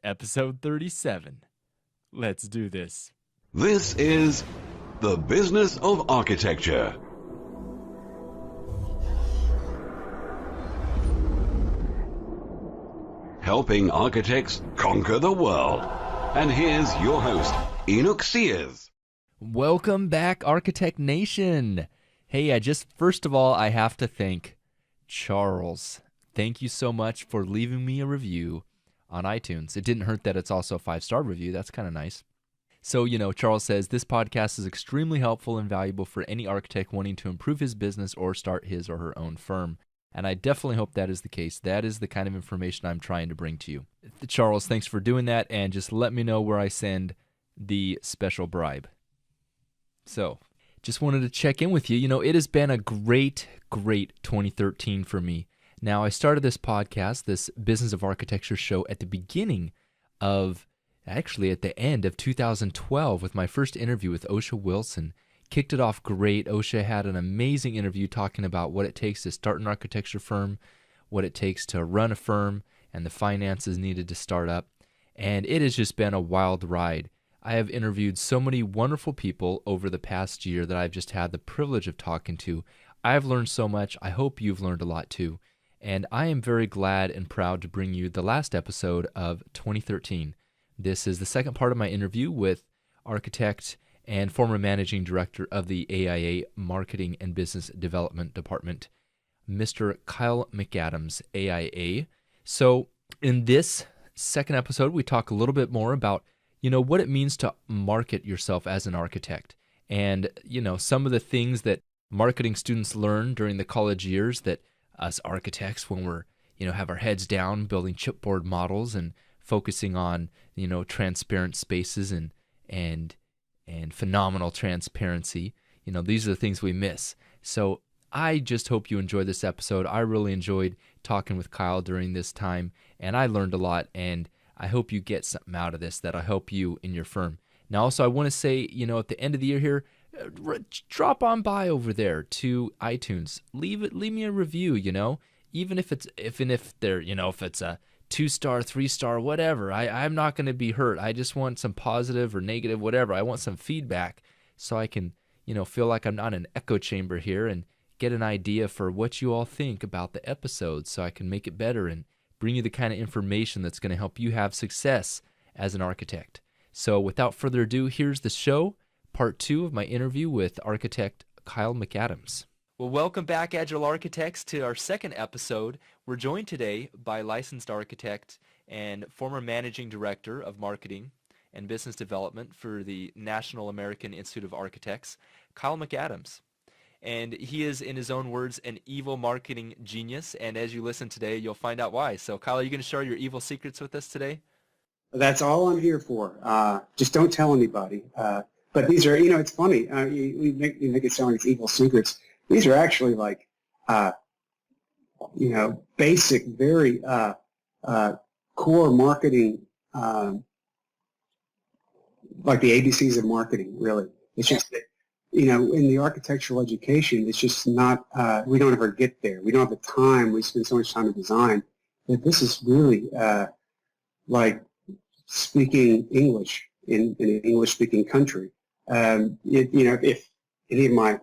episode 37. Let's do this. This is The Business of Architecture. Helping architects conquer the world. And here's your host, Enoch Sears. Welcome back, Architect Nation. Hey, first of all, I have to thank Charles. Thank you so much for leaving me a review on iTunes. It didn't hurt that it's also a 5-star review. That's kind of nice. So, Charles says, this podcast is extremely helpful and valuable for any architect wanting to improve his business or start his or her own firm. And I definitely hope that is the case. That is the kind of information I'm trying to bring to you. Charles, thanks for doing that, and just let me know where I send the special bribe. So, just wanted to check in with you. It has been a great 2013 for me. Now, I started this podcast, this Business of Architecture show, at the end of 2012 with my first interview with Osha Wilson. Kicked it off great. Osha had an amazing interview talking about what it takes to start an architecture firm, what it takes to run a firm, and the finances needed to start up. And it has just been a wild ride. I have interviewed so many wonderful people over the past year that I've just had the privilege of talking to. I've learned so much. I hope you've learned a lot too. And I am very glad and proud to bring you the last episode of 2013. This is the second part of my interview with architect and former managing director of the AIA Marketing and Business Development Department, Mr. Kyle McAdams AIA. So in this second episode, we talk a little bit more about, what it means to market yourself as an architect. And, some of the things that marketing students learn during the college years that us architects, when we're, have our heads down building chipboard models and focusing on, transparent spaces and phenomenal transparency, these are the things we miss. So I just hope you enjoy this episode. I really enjoyed talking with Kyle during this time, and I learned a lot, and I hope you get something out of this that'll help you in your firm. Now, also, I want to say, at the end of the year here, drop on by over there to iTunes. Leave me a review, even if it's if it's a 2-star, 3-star, whatever. I'm not going to be hurt. I just want some positive or negative, whatever. I want some feedback so I can, feel like I'm not in an echo chamber here and get an idea for what you all think about the episode so I can make it better and bring you the kind of information that's going to help you have success as an architect. So without further ado, here's the show, part 2 of my interview with architect Kyle McAdams. Well, welcome back, Agile Architects, to our second episode. We're joined today by licensed architect and former managing director of marketing and business development for the National American Institute of Architects, Kyle McAdams. And he is, in his own words, an evil marketing genius. And as you listen today, you'll find out why. So, Kyle, are you going to share your evil secrets with us today? That's all I'm here for. Just don't tell anybody. But these are, it's funny. You make it sound like it's evil secrets. These are actually like, basic, very core marketing, like the ABCs of marketing, really. It's just that, in the architectural education, it's just not, we don't ever get there. We don't have the time. We spend so much time in design that this is really like speaking English in an English-speaking country. If any of my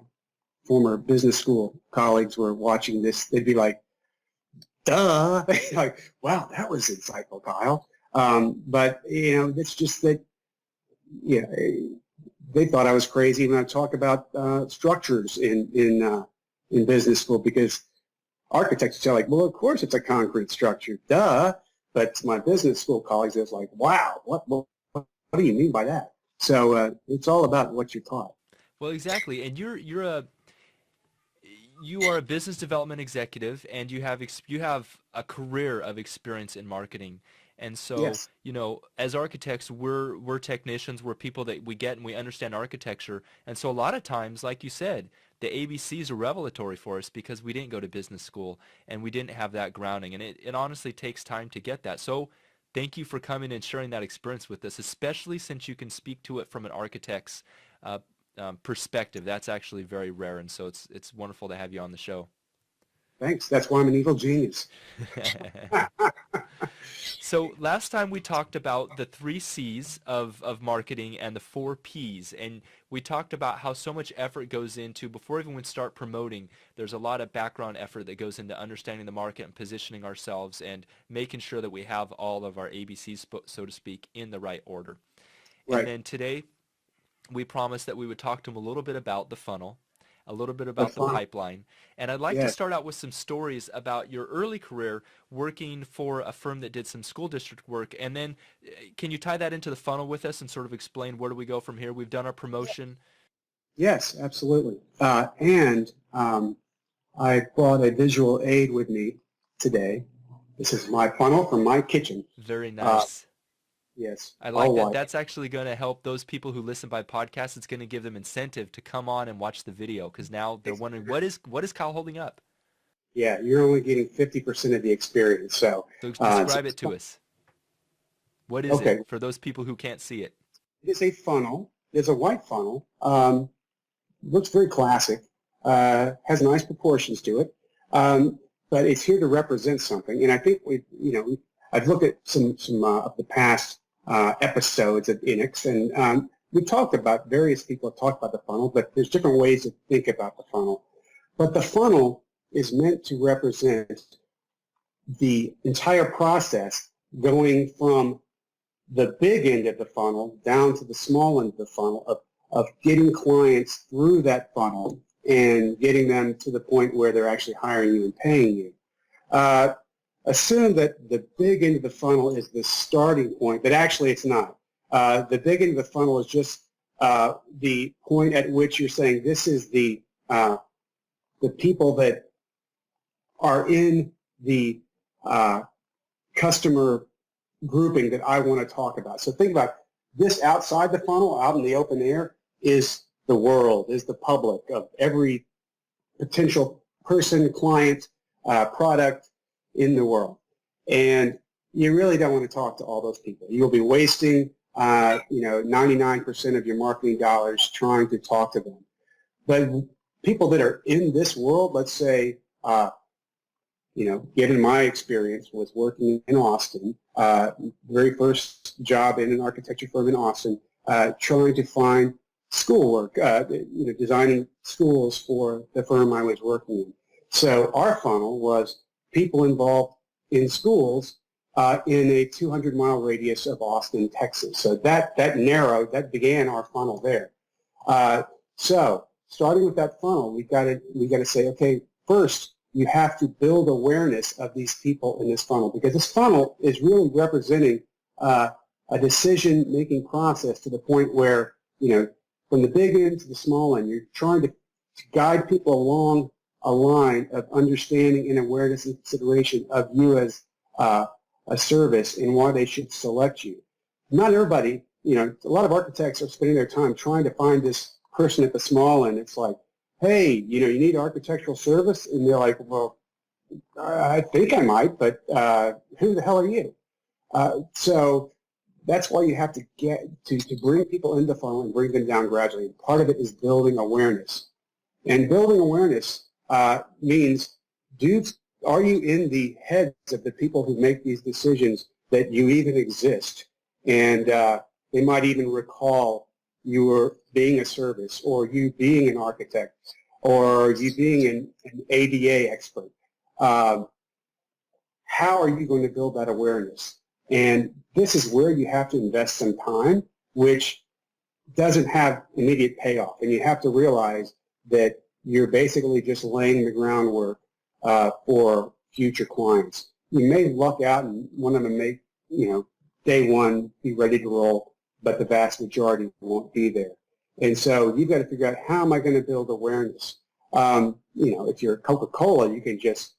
former business school colleagues were watching this, they'd be like, duh, like, wow, that was insightful, Kyle. But, it's just that, they thought I was crazy when I talk about structures in business school, because architects are like, well, of course it's a concrete structure, duh. But to my business school colleagues, it's like, wow, what do you mean by that? So it's all about what you're taught. Well, exactly. And you are a business development executive, and you have a career of experience in marketing. And so, yes. As architects, we're technicians, we're people that we get and we understand architecture. And so a lot of times, like you said, the ABCs are revelatory for us because we didn't go to business school and we didn't have that grounding. And it honestly takes time to get that. So thank you for coming and sharing that experience with us, especially since you can speak to it from an architect's perspective. That's actually very rare. And so it's wonderful to have you on the show. Thanks. That's why I'm an evil genius. So last time we talked about the 3 C's of marketing and the 4 P's, and we talked about how so much effort goes into, before even we start promoting, there's a lot of background effort that goes into understanding the market and positioning ourselves and making sure that we have all of our ABCs, so to speak, in the right order. Right. And then today we promised that we would talk to them a little bit about the funnel, a little bit about the pipeline. And I'd like to start out with some stories about your early career working for a firm that did some school district work. And then can you tie that into the funnel with us and sort of explain where do we go from here? We've done our promotion. Yes, absolutely. And I brought a visual aid with me today. This is my funnel from my kitchen. Very nice. Yes. I like that. That's actually going to help those people who listen by podcast. It's going to give them incentive to come on and watch the video, because now they're wondering, what is Kyle holding up? Yeah, you're only getting 50% of the experience. So describe it to us. What is it for those people who can't see it? It's a funnel. It's a white funnel. Looks very classic. Has nice proportions to it. But it's here to represent something. And I think I've looked at some of the past episodes of Inux, and we talked about, various people have talked about the funnel, but there's different ways to think about the funnel. But the funnel is meant to represent the entire process, going from the big end of the funnel down to the small end of the funnel, of getting clients through that funnel and getting them to the point where they're actually hiring you and paying you. Assume that the big end of the funnel is the starting point, but actually it's not. The big end of the funnel is just the point at which you're saying, this is the people that are in the customer grouping that I want to talk about. So think about this: outside the funnel, out in the open air, is the world, is the public, of every potential person, client, product in the world. And you really don't want to talk to all those people. You'll be wasting 99% of your marketing dollars trying to talk to them. But people that are in this world, let's say, given my experience was working in Austin, very first job in an architecture firm in Austin, trying to find schoolwork, designing schools for the firm I was working in. So our funnel was people involved in schools in a 200-mile radius of Austin, Texas. So that began our funnel there. So starting with that funnel, we got to say, okay, first you have to build awareness of these people in this funnel, because this funnel is really representing a decision-making process to the point where, from the big end to the small end, you're trying to guide people along a line of understanding and awareness and consideration of you as a service and why they should select you. Not everybody, a lot of architects are spending their time trying to find this person at the small end. It's like, hey, you need architectural service? And they're like, well, I think I might, but who the hell are you? So that's why you have to get to bring people into the funnel and bring them down gradually. And part of it is building awareness. And building awareness means, are you in the heads of the people who make these decisions that you even exist? And they might even recall you were being a service, or you being an architect, or you being an ADA expert. How are you going to build that awareness? And this is where you have to invest some time, which doesn't have immediate payoff. And you have to realize that you're basically just laying the groundwork for future clients. You may luck out and one of them may, day one be ready to roll, but the vast majority won't be there. And so you've got to figure out, how am I going to build awareness? If you're Coca-Cola, you can just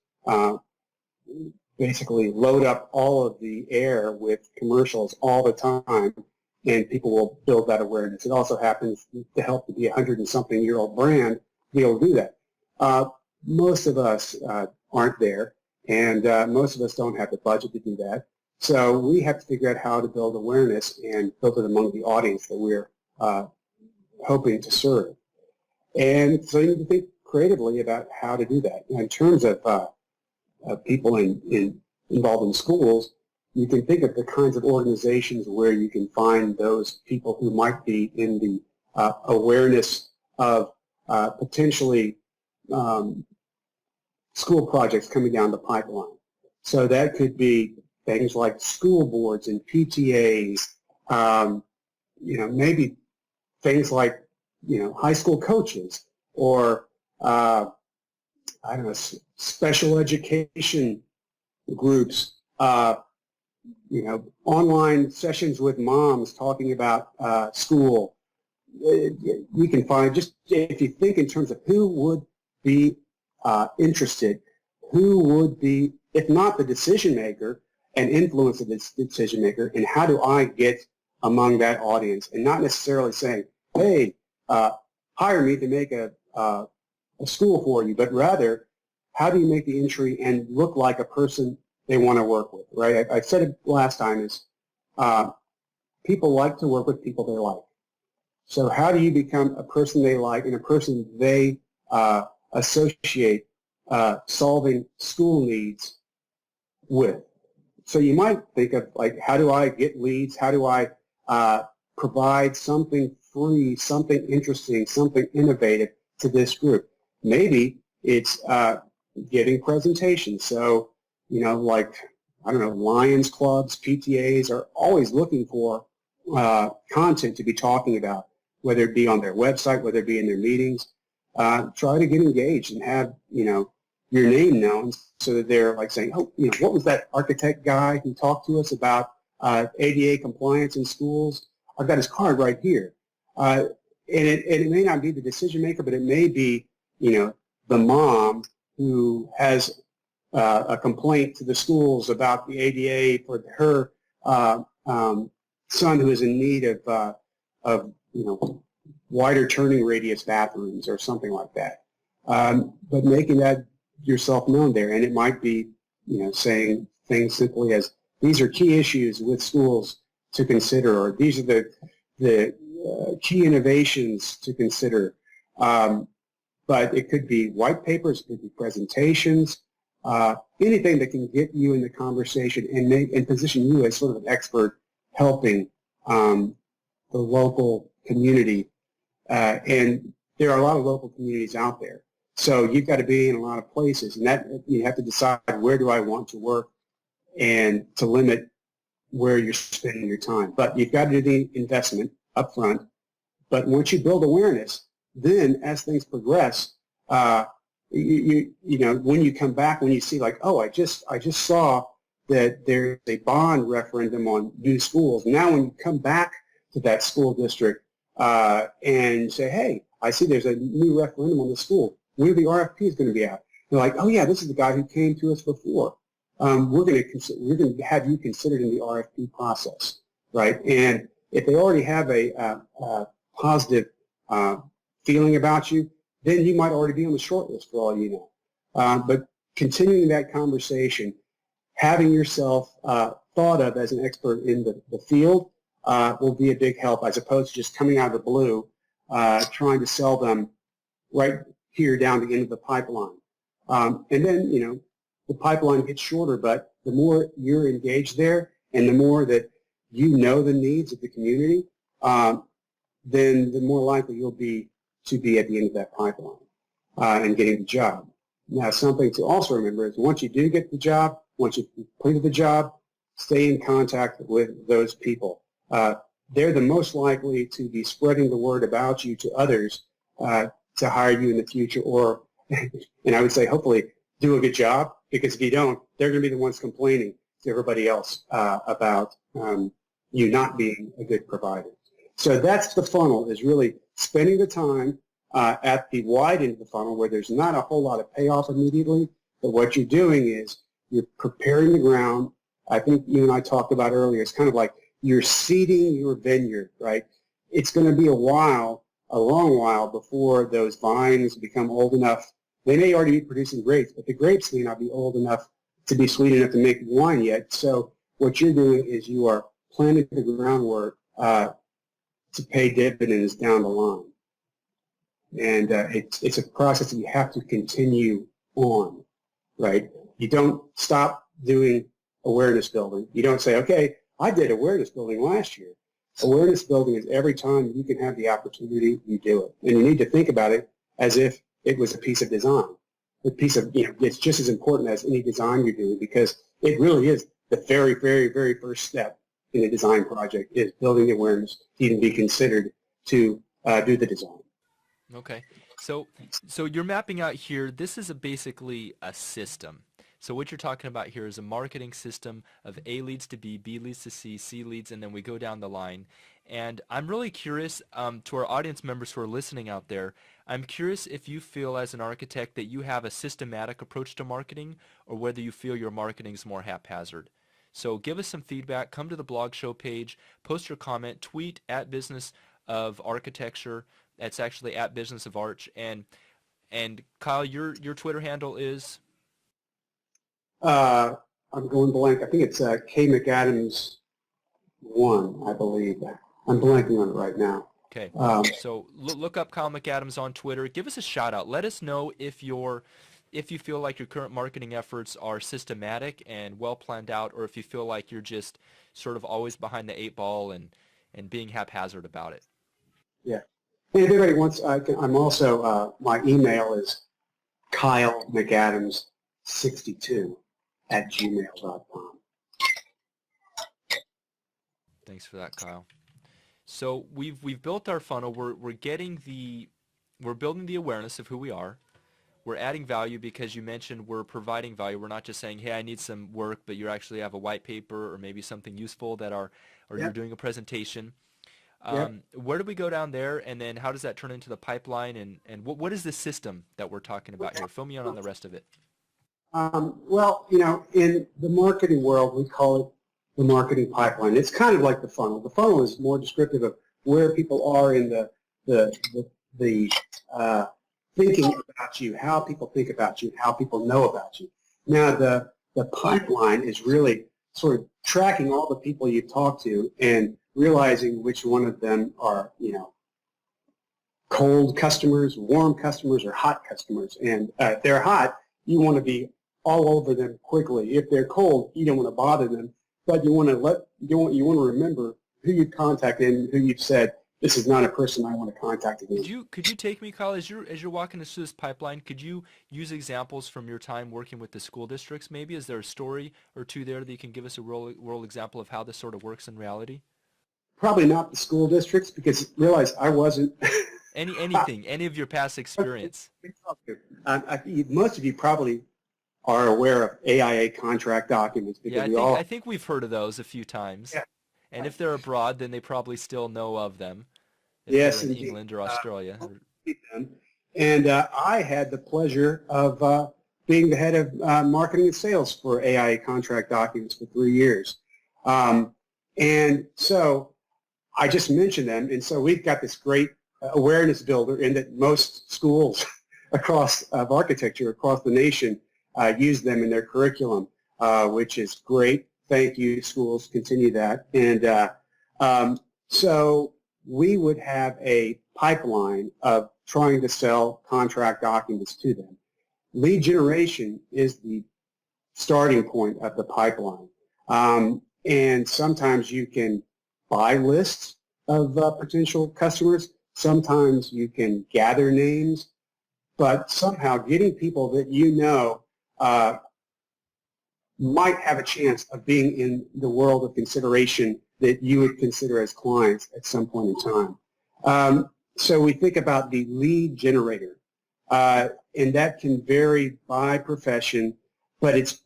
basically load up all of the air with commercials all the time, and people will build that awareness. It also happens to help to be a 100-and-something-year-old brand to be able to do that. Most of us aren't there, and most of us don't have the budget to do that. So we have to figure out how to build awareness and build it among the audience that we're hoping to serve. And so you need to think creatively about how to do that. In terms of people involved in schools, you can think of the kinds of organizations where you can find those people who might be in the awareness of potentially school projects coming down the pipeline. So that could be things like school boards and PTAs, maybe things like, high school coaches or, special education groups, online sessions with moms talking about school. You can find, just if you think in terms of who would be interested, who would be, if not the decision maker, an influence of this decision maker, and how do I get among that audience, and not necessarily saying, hey, hire me to make a school for you, but rather, how do you make the entry and look like a person they want to work with, right? I said it last time is people like to work with people they like. So how do you become a person they like and a person they associate solving school needs with? So you might think of, like, how do I get leads? How do I provide something free, something interesting, something innovative to this group? Maybe it's giving presentations. So, Lions clubs, PTAs are always looking for content to be talking about, whether it be on their website, whether it be in their meetings. Try to get engaged and have, your name known so that they're like saying, oh, what was that architect guy who talked to us about ADA compliance in schools? I've got his card right here. And it may not be the decision maker, but it may be, the mom who has a complaint to the schools about the ADA for her son who is in need of wider turning radius bathrooms or something like that. But making that yourself known there, and it might be, saying things simply as, these are key issues with schools to consider, or these are the key innovations to consider. But it could be white papers, it could be presentations, anything that can get you in the conversation and position you as sort of an expert helping the local community. And there are a lot of local communities out there. So you've got to be in a lot of places, and that you have to decide, where do I want to work, and to limit where you're spending your time. But you've got to do the investment up front. But once you build awareness, then as things progress, when you come back, when you see, like, oh, I just saw that there's a bond referendum on new schools. Now when you come back to that school district and say, hey, I see there's a new referendum on the school. When the RFP is going to be out? They're like, oh yeah, this is the guy who came to us before. We're going to have you considered in the RFP process, right? And if they already have a positive feeling about you, then you might already be on the short list for all you know. But continuing that conversation, having yourself thought of as an expert in the field will be a big help, as opposed to just coming out of the blue, trying to sell them right here down the end of the pipeline. And then, the pipeline gets shorter, but the more you're engaged there and the more that you know the needs of the community, then the more likely you'll be to be at the end of that pipeline and getting the job. Now, something to also remember is, once you do get the job, once you've completed the job, stay in contact with those people. They're the most likely to be spreading the word about you to others to hire you in the future, or, and I would say, hopefully, do a good job, because if you don't, they're going to be the ones complaining to everybody else about you not being a good provider. So that's the funnel, is really spending the time at the wide end of the funnel, where there's not a whole lot of payoff immediately, but what you're doing is you're preparing the ground. I think you and I talked about earlier, it's kind of like you're seeding your vineyard, right? It's going to be a long while before those vines become old enough. They may already be producing grapes, but the grapes may not be old enough to be sweet enough to make wine yet. So what you're doing is you are planting the groundwork to pay dividends down the line. And it's a process that you have to continue on, right? You don't stop doing awareness building. You don't say, okay, I did awareness building last year. Awareness building is every time you can have the opportunity, you do it. And you need to think about it as if it was a piece of design. A piece of, it's just as important as any design you're doing, because it really is the very, very, very first step in a design project is building the awareness to even be considered to do the design. Okay. So you're mapping out here, this is basically a system. So what you're talking about here is a marketing system of A leads to B leads to C leads, and then we go down the line. And I'm really curious to our audience members who are listening out there, I'm curious if you feel as an architect that you have a systematic approach to marketing, or whether you feel your marketing is more haphazard. So give us some feedback, come to the blog show page, post your comment, tweet at Business of Architecture. That's actually at Business of Arch. And Kyle, your Twitter handle is? I'm going blank. I think it's K McAdams 1, I believe. I'm blanking on it right now. Okay. So look up Kyle McAdams on Twitter. Give us a shout out. Let us know if you feel like your current marketing efforts are systematic and well planned out, or if you feel like you're just sort of always behind the 8 ball and being haphazard about it. Yeah. And if anybody wants, I'm also, my email is Kyle McAdams 62@gmail.com. Thanks for that, Kyle. So we've built our funnel. We're building the awareness of who we are. We're adding value because you mentioned we're providing value. We're not just saying, hey, I need some work, but you actually have a white paper or maybe something useful or you're doing a presentation. Where do we go down there, and then how does that turn into the pipeline, and what is the system that we're talking about here? Fill me in on the rest of it. Well, in the marketing world, we call it the marketing pipeline. It's kind of like the funnel. The funnel is more descriptive of where people are in the thinking about you, how people think about you, how people know about you. Now, the pipeline is really sort of tracking all the people you talk to and realizing which one of them are, cold customers, warm customers, or hot customers. And if they're hot, you want to be all over them quickly. If they're cold, you don't want to bother them, but you want to remember who you contacted and who you've said, this is not a person I want to contact again. Could you take me, Kyle, as you're walking us through this pipeline, could you use examples from your time working with the school districts maybe? Is there a story or two there that you can give us a real example of how this sort of works in reality? Probably not the school districts, because realize I wasn't. Any of your past experience. Most of you probably are aware of AIA contract documents. Because I think we've heard of those a few times. Yeah. And if they're abroad, then they probably still know of them. Yes, in England or Australia. And I had the pleasure of being the head of marketing and sales for AIA contract documents for 3 years. And so I just mentioned them, and so we've got this great awareness builder in that most schools of architecture across the nation use them in their curriculum, which is great. Thank you, schools. Continue that. And so we would have a pipeline of trying to sell contract documents to them. Lead generation is the starting point of the pipeline. And sometimes you can buy lists of potential customers. Sometimes you can gather names. But somehow getting people that might have a chance of being in the world of consideration that you would consider as clients at some point in time. So we think about the lead generator, and that can vary by profession, but it's,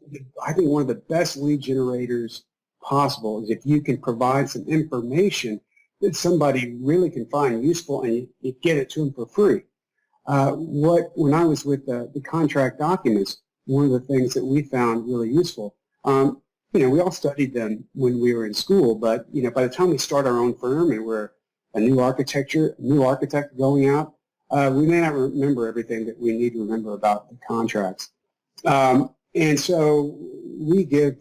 I think, one of the best lead generators possible is if you can provide some information that somebody really can find useful and you get it to them for free. When I was with the contract documents, one of the things that we found really useful, we all studied them when we were in school, but by the time we start our own firm and we're a new architect going out, we may not remember everything that we need to remember about the contracts. And so we gave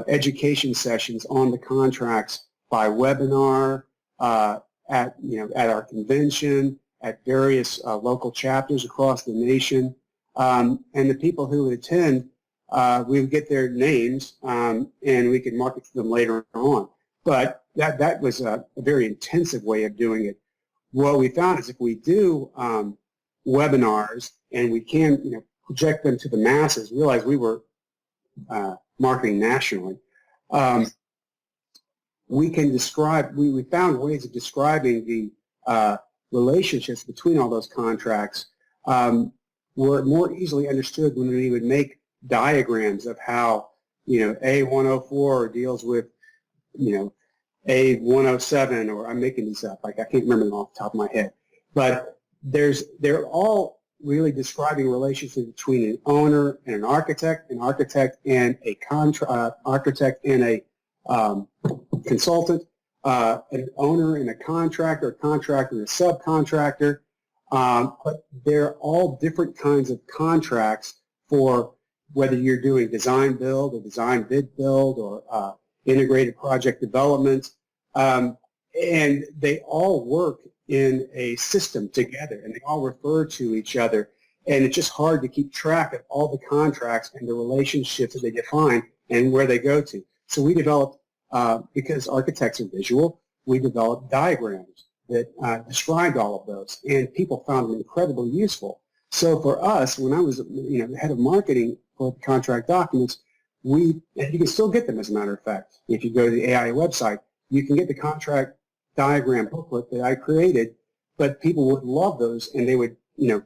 education sessions on the contracts by webinar, at our convention, at various local chapters across the nation. And the people who would attend, we would get their names, and we could market to them later on. But that was a very intensive way of doing it. What we found is if we do webinars and we can project them to the masses, realize we were marketing nationally, we can describe, we found ways of describing the relationships between all those contracts were more easily understood when we would make diagrams of how, A104 deals with, A107, or I'm making these up, like I can't remember them off the top of my head. But they're all really describing relationships between an owner and an architect and a architect and a consultant, an owner and a contractor and a subcontractor. But they're all different kinds of contracts for whether you're doing design build or design bid build or integrated project development. And they all work in a system together, and they all refer to each other. And it's just hard to keep track of all the contracts and the relationships that they define and where they go to. So we developed, because architects are visual, we developed diagrams that described all of those, and people found them incredibly useful. So for us, when I was the head of marketing for the contract documents, and you can still get them, as a matter of fact. If you go to the AIA website, you can get the contract diagram booklet that I created, but people would love those, and they would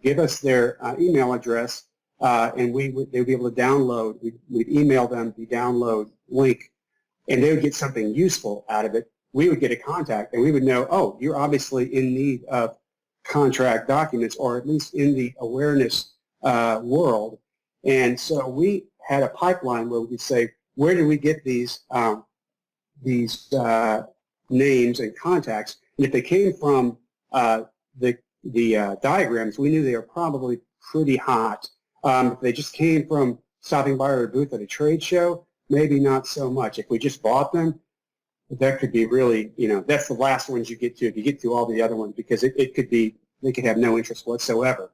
give us their email address, and they would be able to download. We'd email them the download link, and they would get something useful out of it. We would get a contact, and we would know, oh, you're obviously in need of contract documents, or at least in the awareness world. And so we had a pipeline where we could say, where do we get these names and contacts? And if they came from the diagrams, we knew they were probably pretty hot. If they just came from stopping by our booth at a trade show, maybe not so much. If we just bought them, that could be really, that's the last ones you get to if you get to all the other ones, because it could be, they could have no interest whatsoever.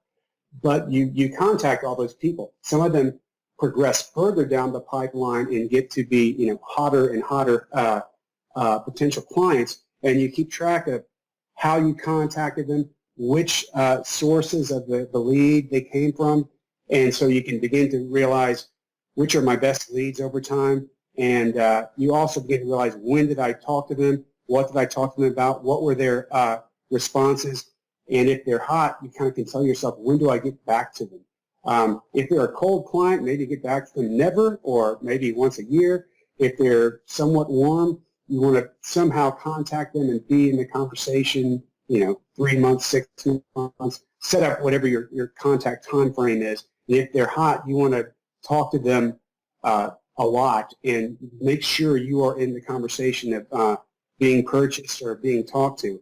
But you contact all those people. Some of them progress further down the pipeline and get to be, hotter and hotter potential clients, and you keep track of how you contacted them, which sources of the lead they came from, and so you can begin to realize which are my best leads over time. And you also begin to realize, when did I talk to them? What did I talk to them about? What were their responses? And if they're hot, you kind of can tell yourself, when do I get back to them? If they're a cold client, maybe get back to them never, or maybe once a year. If they're somewhat warm, you want to somehow contact them and be in the conversation, 3 months, 6 months, set up whatever your contact time frame is. And if they're hot, you want to talk to them a lot and make sure you are in the conversation of being purchased or being talked to.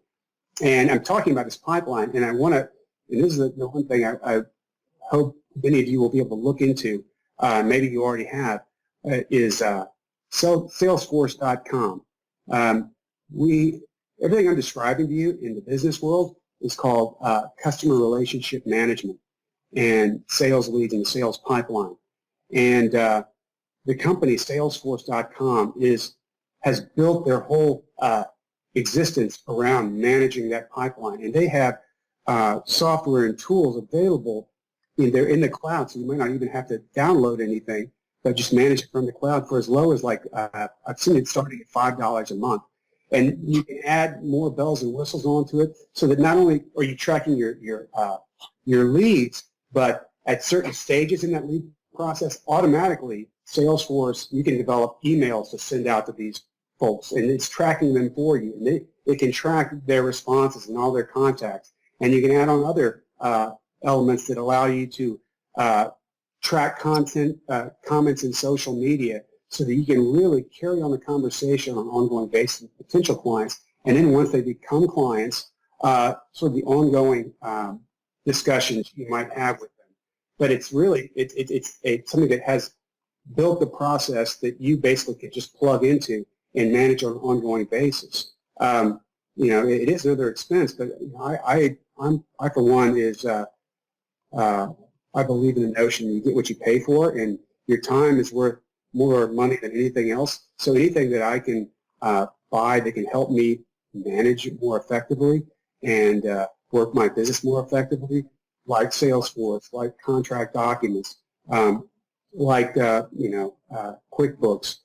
And I'm talking about this pipeline, and I want to, and this is the one thing I hope many of you will be able to look into, maybe you already have, is Salesforce.com. Everything I'm describing to you in the business world is called customer relationship management and sales leads and the sales pipeline. And the company Salesforce.com has built their whole existence around managing that pipeline, and they have software and tools available. They're in the cloud, so you might not even have to download anything, but just manage it from the cloud for as low as I've seen it starting at $5 a month. And you can add more bells and whistles onto it, so that not only are you tracking your leads, but at certain stages in that lead process, automatically Salesforce, you can develop emails to send out to these folks, and it's tracking them for you. And it can track their responses and all their contacts. And you can add on other elements that allow you to track content, comments in social media, so that you can really carry on the conversation on an ongoing basis with potential clients. And then once they become clients, sort of the ongoing discussions you might have with them. But it's really, it's something that has built the process that you basically can just plug into and manage on an ongoing basis. It is another expense, but I I for one I believe in the notion you get what you pay for, and your time is worth more money than anything else. So anything that I can buy that can help me manage it more effectively and work my business more effectively, like Salesforce, like contract documents, like QuickBooks.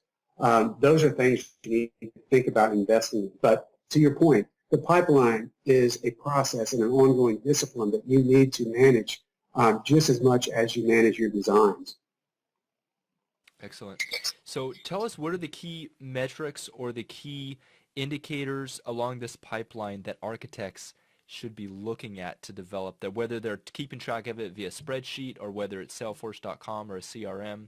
Those are things you need to think about investing in. But to your point, the pipeline is a process and an ongoing discipline that you need to manage just as much as you manage your designs. Excellent. So tell us, what are the key metrics or the key indicators along this pipeline that architects should be looking at to develop that, whether they're keeping track of it via spreadsheet or whether it's Salesforce.com or a CRM?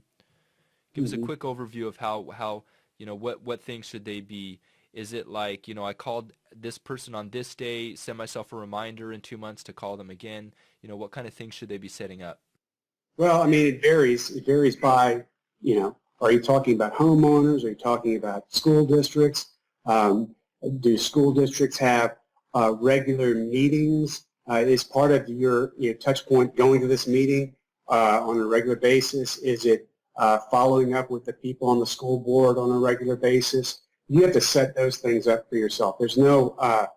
Give us a quick overview of how what things should they be. Is it like, I called this person on this day, send myself a reminder in 2 months to call them again? What kind of things should they be setting up? Well, I mean, it varies. It varies by, are you talking about homeowners? Are you talking about school districts? Do school districts have regular meetings? Is part of your touch point going to this meeting on a regular basis? Is it following up with the people on the school board on a regular basis? You have to set those things up for yourself. There's no, I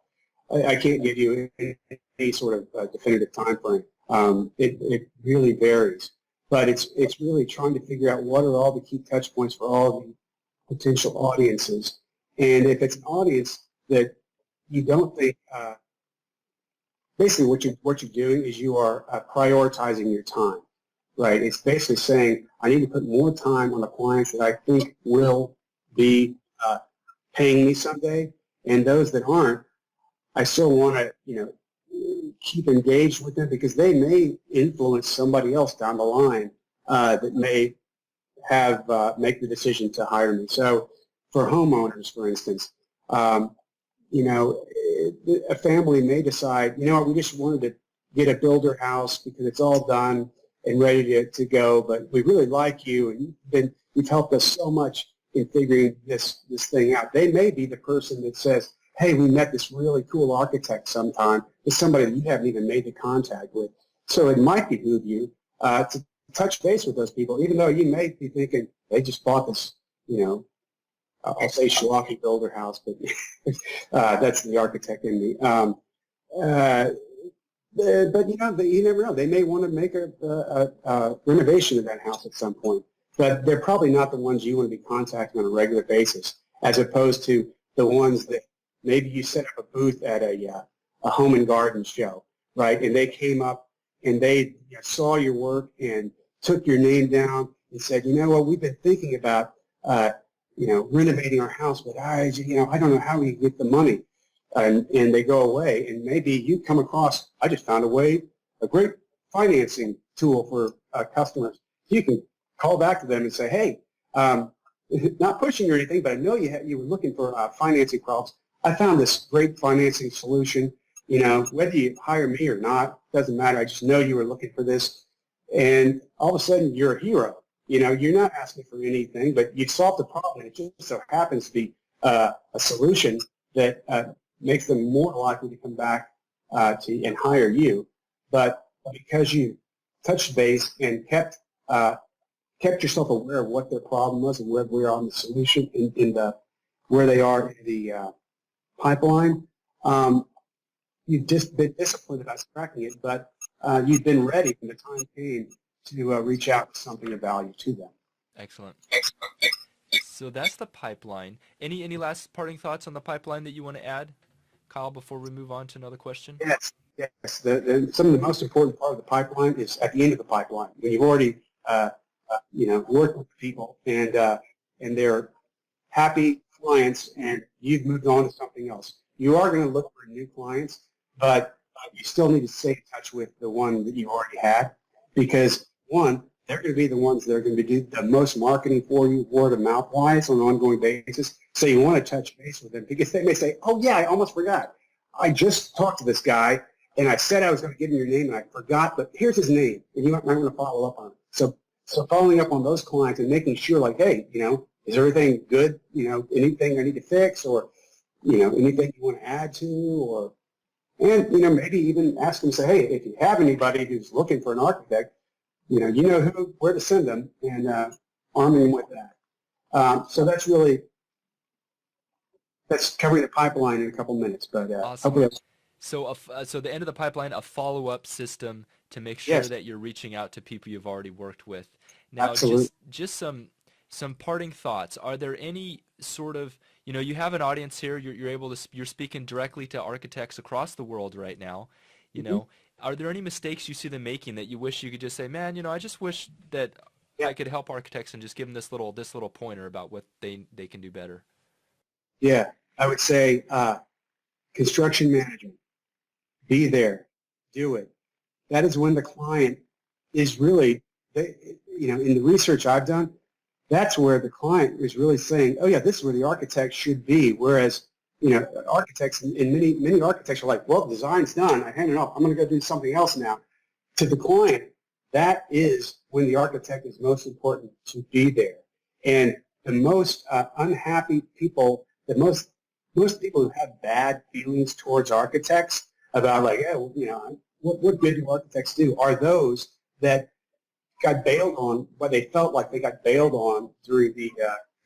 can't give you any sort of definitive time frame. It really varies, but it's really trying to figure out what are all the key touch points for all the potential audiences. And if it's an audience that you don't think, basically what you're doing is you are prioritizing your time, right? It's basically saying, I need to put more time on the clients that I think will be paying me someday, and those that aren't, I still want to, keep engaged with them because they may influence somebody else down the line that may have make the decision to hire me. So for homeowners, for instance, a family may decide, we just wanted to get a builder house because it's all done and ready to go, but we really like you, and you've helped us so much in figuring this thing out. They may be the person that says, hey, we met this really cool architect sometime. It's somebody that you haven't even made the contact with. So it might behoove you to touch base with those people, even though you may be thinking they just bought this, I'll say schlocky builder house, but that's the architect in me. But you never know. They may want to make a renovation of that house at some point. But they're probably not the ones you want to be contacting on a regular basis, as opposed to the ones that maybe you set up a booth at a home and garden show, right? And they came up and they saw your work and took your name down and said, we've been thinking about, renovating our house, but I don't know how we get the money. And they go away, and maybe you come across, I just found a great financing tool for customers. You can call back to them and say, hey, not pushing or anything, but I know you were looking for financing problems. I found this great financing solution. Whether you hire me or not, doesn't matter. I just know you were looking for this. And all of a sudden, you're a hero. You're not asking for anything, but you've solved the problem. It just so happens to be a solution that makes them more likely to come back and hire you. But because you touched base and kept yourself aware of what their problem was and where we are on the solution where they are in the pipeline, you've just been disciplined about cracking it, but you've been ready when the time came to reach out with something of value to them. Excellent. So that's the pipeline. Any last parting thoughts on the pipeline that you want to add, Kyle, before we move on to another question? Yes. Some of the most important part of the pipeline is at the end of the pipeline, when you've already worked with people and they're happy clients and you've moved on to something else. You are going to look for new clients, but you still need to stay in touch with the one that you already had, because one, they're going to be the ones that are going to do the most marketing for you, word of mouth wise, on an ongoing basis. So you want to touch base with them, because they may say, oh yeah, I almost forgot. I just talked to this guy and I said I was going to give him your name and I forgot, but here's his name, and you might want to follow up on it. So following up on those clients and making sure, like, hey, is everything good? Anything I need to fix, or anything you want to add to, or And, maybe even ask them, say, hey, if you have anybody who's looking for an architect, where to send them, and arm them with that. So that's covering the pipeline in a couple minutes. But Awesome. hopefully, So the end of the pipeline, a follow-up system to make sure yes, that you're reaching out to people you've already worked with. Now, absolutely. just some parting thoughts. Are there any sort of, you have an audience here. You're able to you're speaking directly to architects across the world right now. You Mm-hmm. know, are there any mistakes you see them making that you wish you could just say, man, I just wish that Yeah, I could help architects and just give them this little pointer about what they can do better. yeah. I would say construction management. Be there. Do it. That is when the client is really, in the research I've done, that's where the client is really saying, oh yeah, this is where the architect should be. Whereas, architects and many architects are like, well, design's done. I hand it off. I'm going to go do something else now. To the client, that is when the architect is most important to be there. And the most unhappy people, most people who have bad feelings towards architects about like, yeah, well, what good do architects do, are those that got bailed on, but they felt like they got bailed on during the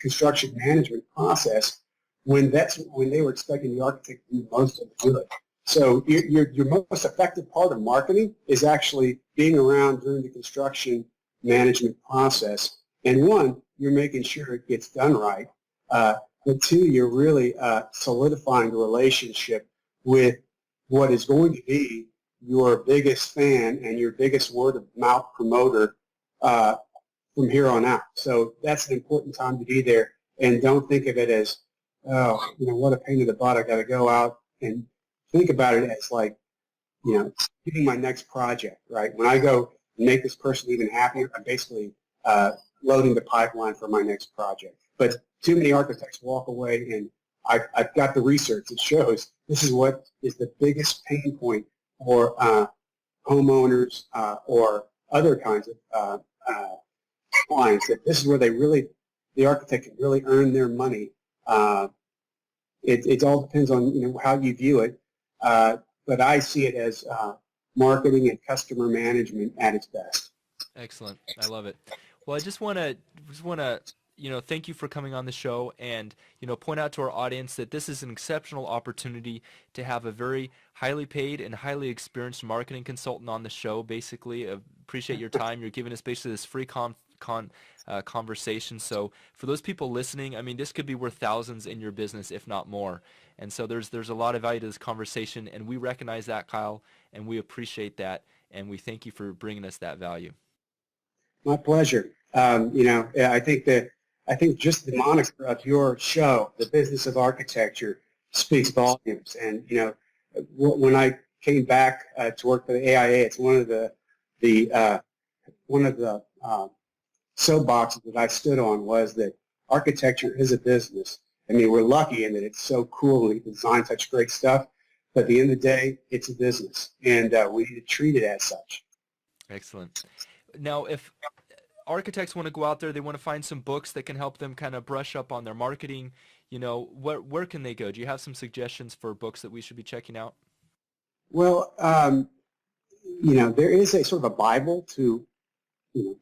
construction management process when they were expecting the architect to do most of the good. So your most effective part of marketing is actually being around during the construction management process. And one, you're making sure it gets done right. But two, you're really solidifying the relationship with what is going to be your biggest fan and your biggest word of mouth promoter from here on out. So that's an important time to be there, and don't think of it as, oh, what a pain in the butt. I got to go out, and think about it as like, getting my next project, right? When I go make this person even happier, I'm basically loading the pipeline for my next project. But too many architects walk away, and I've got the research that shows this is what is the biggest pain point for homeowners or other kinds of clients, that this is where the architect can really earn their money. It all depends on how you view it, but I see it as marketing and customer management at its best. Excellent. I love it. Well, I just want to thank you for coming on the show and, point out to our audience that this is an exceptional opportunity to have a very highly paid and highly experienced marketing consultant on the show. Basically, appreciate your time. You're giving us basically this free conversation. So for those people listening, I mean, this could be worth thousands in your business, if not more. And so there's a lot of value to this conversation, and we recognize that, Kyle, and we appreciate that, and we thank you for bringing us that value. My pleasure. I think just the moniker of your show, The Business of Architecture, speaks volumes. And when I came back to work for the AIA, it's one of the soapboxes that I stood on was that architecture is a business. I mean, we're lucky in that it's so cool and we design such great stuff. But at the end of the day, it's a business, and we need to treat it as such. Excellent. Now, if architects want to go out there, they want to find some books that can help them kind of brush up on their marketing, where can they go? Do you have some suggestions for books that we should be checking out? Well, there is a sort of a Bible to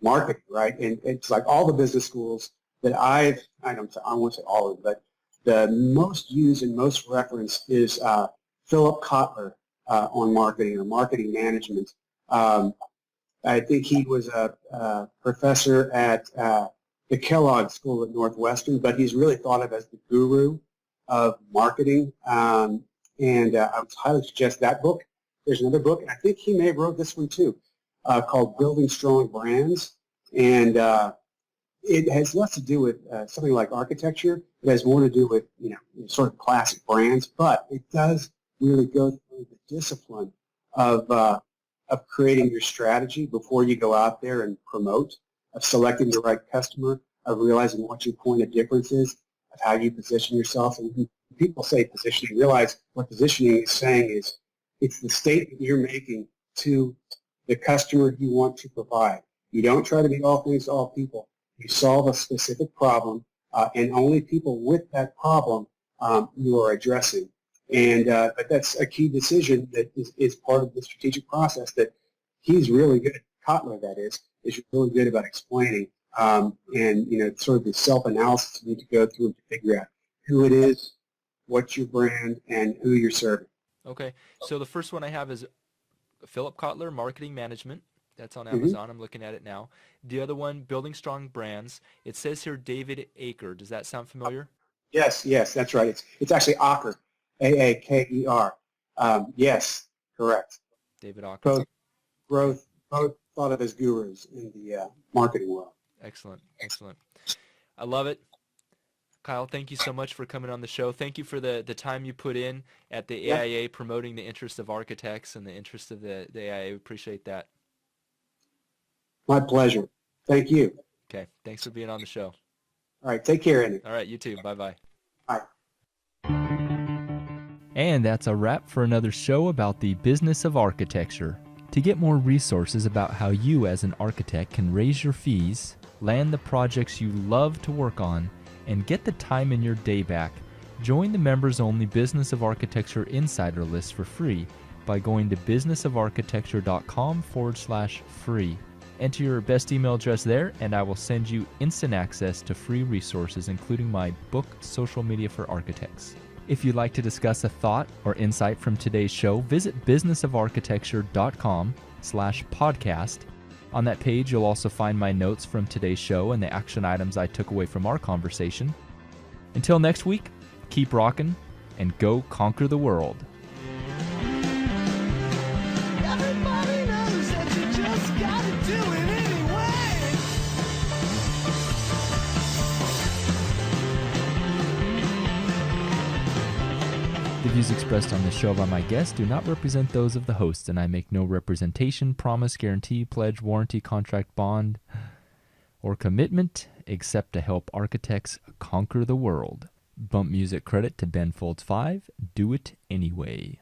marketing, right? And it's like all the business schools that I won't say all of them, but the most used and most referenced is Philip Kotler on marketing or marketing management. I think he was a professor at the Kellogg School at Northwestern, but he's really thought of as the guru of marketing. And I would highly suggest that book. There's another book, and I think he may have wrote this one too, called Building Strong Brands. And it has less to do with something like architecture. It has more to do with, sort of classic brands, but it does really go through the discipline of creating your strategy before you go out there and promote, of selecting the right customer, of realizing what your point of difference is, of how you position yourself. And when people say positioning, realize what positioning is saying is it's the statement you're making to the customer you want to provide. You don't try to be all things to all people. You solve a specific problem, and only people with that problem you are addressing. And but that's a key decision that is part of the strategic process that he's really good. Kotler, that is really good about explaining. And sort of the self-analysis you need to go through to figure out who it is, what's your brand, and who you're serving. Okay, so the first one I have is Philip Kotler, Marketing Management. That's on Amazon. I'm looking at it now. The other one, Building Strong Brands. It says here David Aker. Does that sound familiar? Yes, that's right. It's actually Aker, Aaker. Yes, correct. David Aker. Both thought of as gurus in the marketing world. Excellent. I love it. Kyle, thank you so much for coming on the show. Thank you for the time you put in at the AIA promoting the interest of architects and the interest of the AIA. We appreciate that. My pleasure. Thank you. Okay. Thanks for being on the show. All right. Take care, Andy. All right. You too. Bye-bye. Bye. And that's a wrap for another show about the business of architecture. To get more resources about how you as an architect can raise your fees, land the projects you love to work on, and get the time in your day back, join the members-only Business of Architecture Insider List for free by going to businessofarchitecture.com/free. Enter your best email address there, and I will send you instant access to free resources, including my book, Social Media for Architects. If you'd like to discuss a thought or insight from today's show, visit businessofarchitecture.com/podcast. On that page, you'll also find my notes from today's show and the action items I took away from our conversation. Until next week, keep rocking and go conquer the world. Everybody knows that you just gotta do it anyway. The views expressed on this show by my guests do not represent those of the host, and I make no representation, promise, guarantee, pledge, warranty, contract, bond, or commitment except to help architects conquer the world. Bump music credit to Ben Folds 5. Do it anyway.